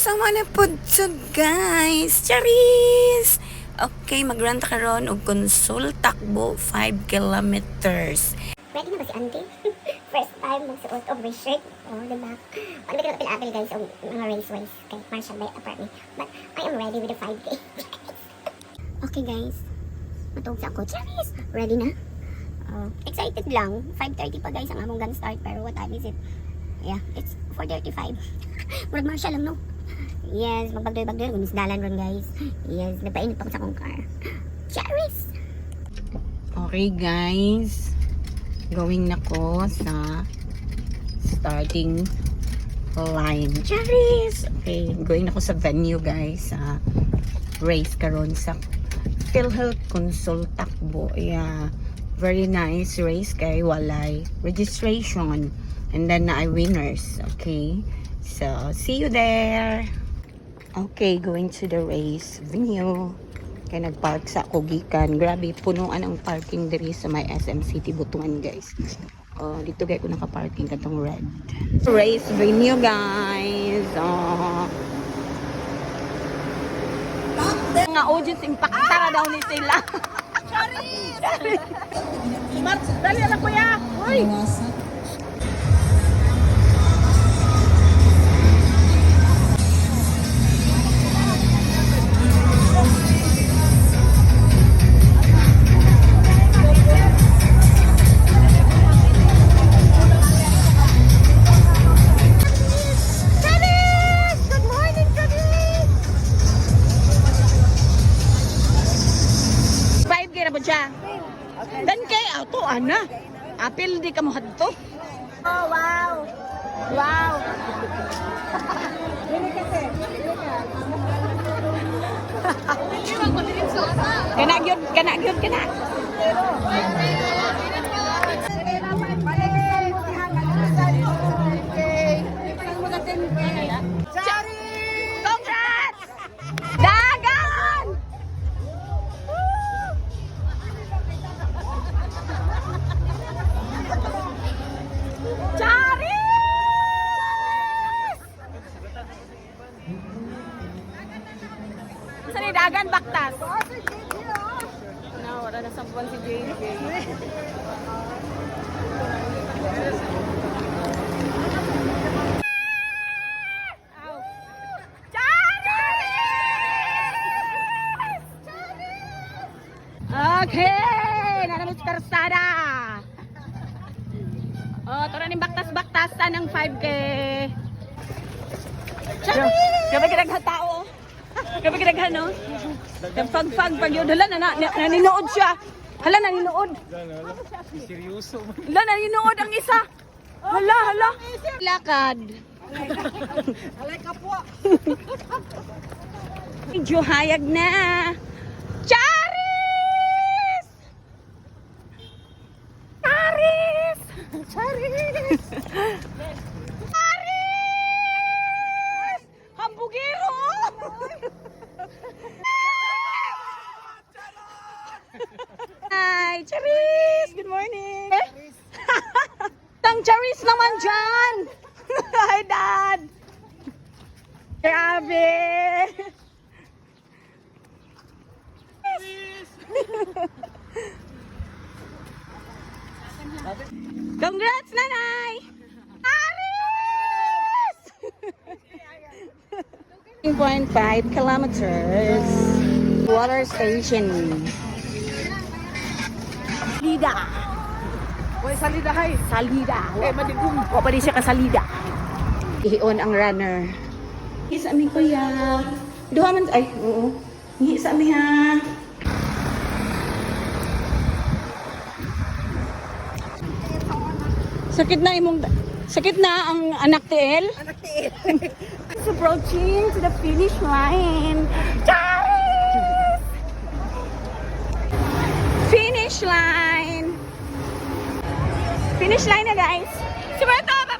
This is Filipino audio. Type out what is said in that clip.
Sama na po siya, guys. Charis! Okay, mag-run ta karon og konsul takbo 5 kilometers. Ready na ba si Auntie? First time magsuot of race shirt. Oh, diba? Ano ba pinapil guys ang mga raceways kay Marshall by apart me. But I am ready with the 5K. Okay guys. Matug sa ako. Charis! Ready na? Excited lang. 5:30 pa guys ang among gun start. Pero what time is it? Yeah, it's 4:35. Murag Marshall lang no? Yes, magbagdoy-bagdoy. Gumisdalan ron guys. Yes, nagpainit pa ko sa akong car. Charis! Okay, guys. Going na ko sa starting line. Charis! Okay, going na ko sa venue, guys. Sa race karon sa PhilHealth Consul Takbo. Yeah. Very nice race kay walay registration. And then na ay winners. Okay. So, see you there. Okay, going to the race venue. Kaya nagpark sa Kugikan. Grabe, punuan ang parking diri sa may SM City Butuan, guys. Dito guys ko nakaparking katong red. Race venue, guys. Mga audience, impactara daw ni sila. Charis! Dali lang kuya! Uy! Siya. Dan kay auto ana. Apil di ka mo hadto. Oh, wow! Wow! Kana gyud. Congrats! Dagan! Saan yung dagan baktas? No, wala na sampuan si JJ. Okay! Nanamit sa karsada! Tara ng baktas-baktasan ng 5K. Grabe kinaghan tao. Grabe kinaghan, no? Pag yun. Hala, naninood siya. Hala, naninood. Seryoso. Hala, naninood ang isa. Hala. Lakad. Alay ka po! Medyo hayag na. Charis! Charis! Charis! Charis! Hambugero! Hi, Charis! Good morning! Tang Charis naman dyan! Hi, Dad! Grabe! Congrats, Nanay! Aris! 3.5 kilometers. Water station. Salida. Uy, salida hay! Salida. Madigum! O pa rin siya kasalida. Ihion ang runner. Hihi sa amin, kuya. Duha man, ay, oo. Hihi sa amin, ha. Sakit na ang anak tiil. It's approaching to the finish line. Charis! Finish line. Finish line na, guys. Super top!